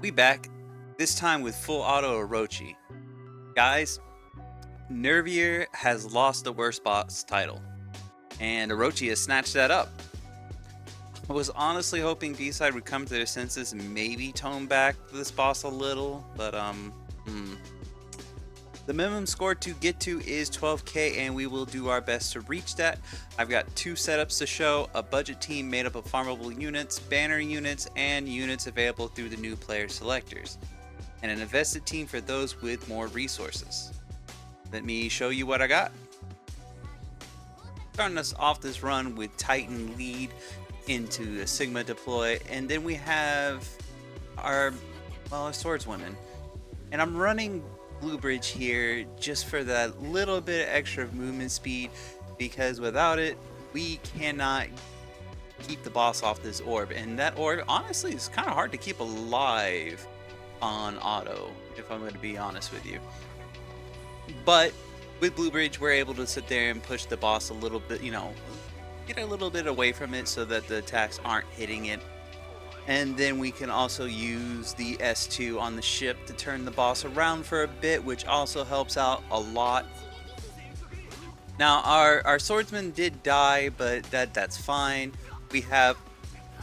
We back, this time with full auto Orochi. Guys, Nervier has lost the worst boss title, and Orochi has snatched that up. I was honestly hoping B-Side would come to their senses and maybe tone back this boss a little, but the minimum score to get to is 12k, and we will do our best to reach that. I've got two setups to show: a budget team made up of farmable units, banner units, and units available through the new player selectors, and an invested team for those with more resources. Let me show you what I got. Starting us off this run with Titan lead into a Sigma deploy, and then we have our swordswomen. And I'm running Blue Bridge here just for that little bit of extra movement speed, because without it, we cannot keep the boss off this orb. And that orb, honestly, is kind of hard to keep alive on auto, if I'm going to be honest with you. But with Blue Bridge, we're able to sit there and push the boss a little bit, get a little bit away from it so that the attacks aren't hitting it. And then we can also use the S2 on the ship to turn the boss around for a bit, which also helps out a lot. Now, our swordsman did die, but that's fine. We have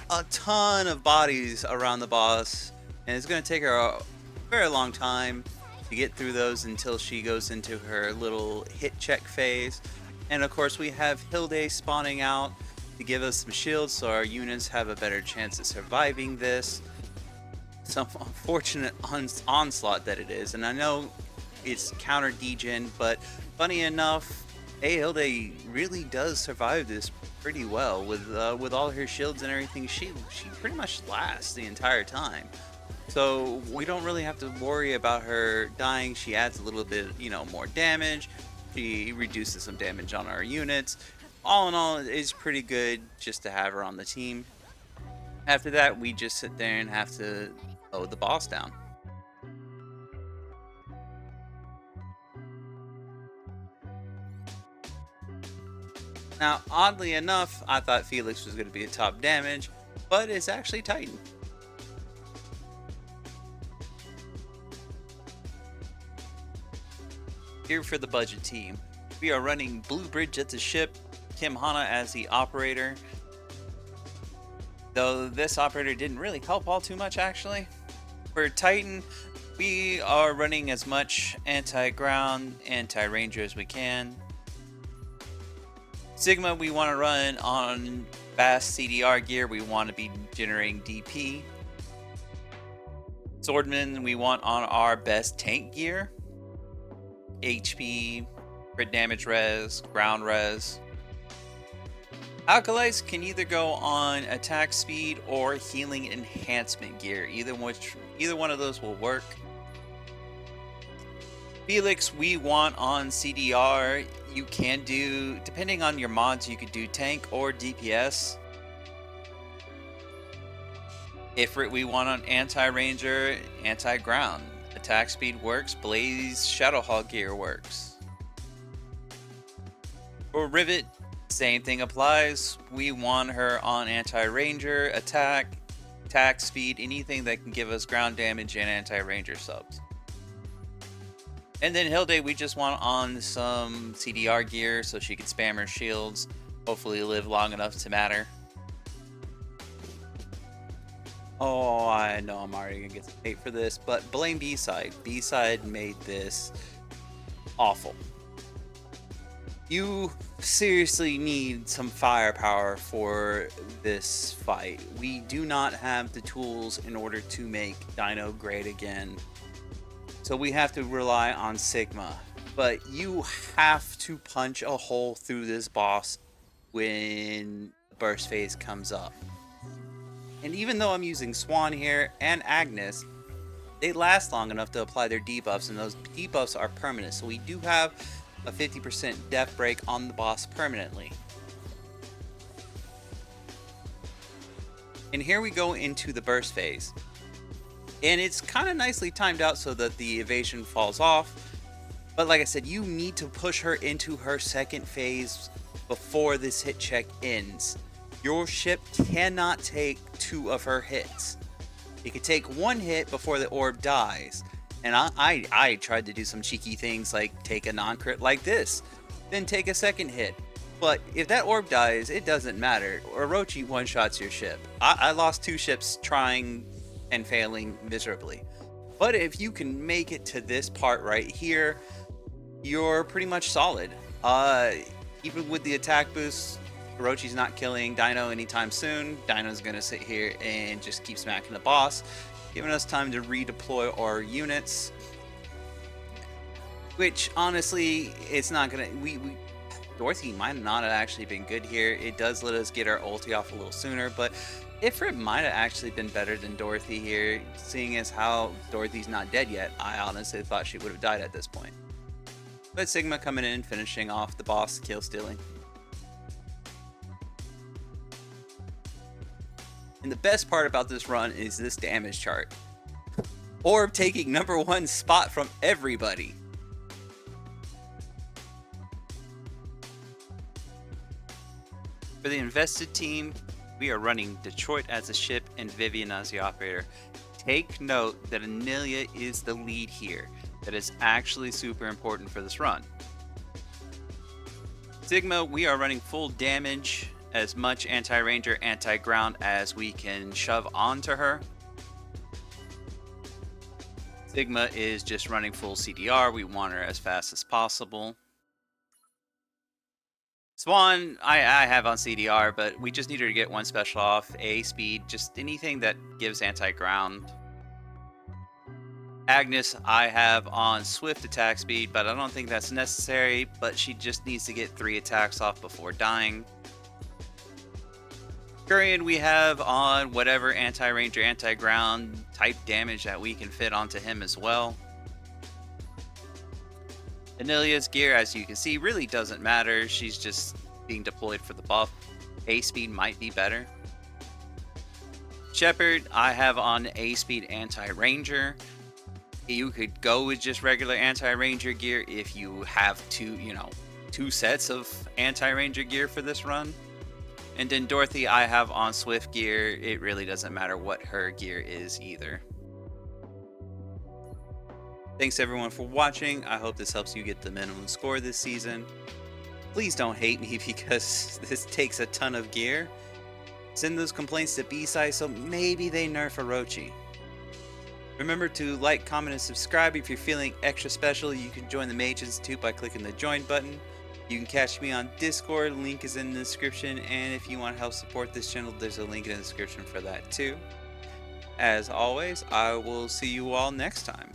a ton of bodies around the boss, and it's going to take her a very long time to get through those until she goes into her little hit check phase. And of course, we have Hilde spawning out to give us some shields so our units have a better chance of surviving this. Some unfortunate onslaught that it is, and I know it's counter degen, but funny enough, Hilde really does survive this pretty well with all her shields and everything. She pretty much lasts the entire time, so we don't really have to worry about her dying. She adds a little bit, more damage. She reduces some damage on our units. All in all, it's pretty good just to have her on the team. After that, we just sit there and have to load the boss down. Now, oddly enough, I thought Felix was going to be a top damage, but it's actually Titan. Here for the budget team, we are running Blue Bridge at the ship, Kim Hana as the operator, though this operator didn't really help all too much actually. For Titan, we are running as much anti-ground, anti-ranger as we can. Sigma, we want to run on fast CDR gear. We want to be generating DP. Swordman, we want on our best tank gear. HP, crit damage res, ground res. Acolytes can either go on attack speed or healing enhancement gear. Either one of those will work. Felix, we want on CDR. You can do, depending on your mods, you could do tank or DPS. Ifrit, we want on anti-ranger, anti-ground. Attack speed works. Blaze Shadowhawk gear works. For Rivet, same thing applies. We want her on anti-ranger, attack speed, anything that can give us ground damage and anti-ranger subs. And then Hilde, we just want on some CDR gear so she can spam her shields, hopefully live long enough to matter. Oh, I know I'm already gonna get some hate for this, but blame B-Side. B-Side made this awful. You seriously need some firepower for this fight. We do not have the tools in order to make Dino great again, so we have to rely on Sigma. But you have to punch a hole through this boss when the burst phase comes up. And even though I'm using Swan here and Agnes, they last long enough to apply their debuffs, and those debuffs are permanent. So we do have a 50% death break on the boss permanently. And here we go into the burst phase. And it's kind of nicely timed out so that the evasion falls off. But like I said, you need to push her into her second phase before this hit check ends. Your ship cannot take 2 of her hits. It could take one hit before the orb dies. And I tried to do some cheeky things like take a non-crit like this, then take a second hit. But if that orb dies, it doesn't matter. Orochi one-shots your ship. I lost 2 ships trying and failing miserably. But if you can make it to this part right here, you're pretty much solid. Even with the attack boost, Orochi's not killing Dino anytime soon. Dino's gonna sit here and just keep smacking the boss, giving us time to redeploy our units. Which honestly, it's not gonna. Dorothy might not have actually been good here. It does let us get our ulti off a little sooner, but Ifrit might have actually been better than Dorothy here, seeing as how Dorothy's not dead yet. I honestly thought she would have died at this point. But Sigma coming in, finishing off the boss, kill stealing. And the best part about this run is this damage chart. Orb taking #1 spot from everybody. For the invested team, we are running Detroit as a ship and Vivian as the operator. Take note that Anilia is the lead here. That is actually super important for this run. Sigma, we are running full damage, as much anti-ranger, anti-ground as we can shove onto her. Sigma is just running full CDR. We want her as fast as possible. Swan, I have on CDR, but we just need her to get 1 special off, A speed, just anything that gives anti-ground. Agnes, I have on swift attack speed, but I don't think that's necessary, but she just needs to get 3 attacks off before dying. Curian, we have on whatever anti-ranger, anti-ground type damage that we can fit onto him as well. Anilia's gear, as you can see, really doesn't matter. She's just being deployed for the buff. A speed might be better. Shepard, I have on A speed anti-ranger. You could go with just regular anti-ranger gear if you have 2 sets of anti-ranger gear for this run. And then Dorothy, I have on swift gear. It really doesn't matter what her gear is either. Thanks everyone for watching. I hope this helps you get the minimum score this season. Please don't hate me because this takes a ton of gear. Send those complaints to B-Side so maybe they nerf Orochi. Remember to like, comment, and subscribe. If you're feeling extra special, you can join the Mage Institute by clicking the join button. You can catch me on Discord, link is in the description, and if you want to help support this channel, there's a link in the description for that too. As always, I will see you all next time.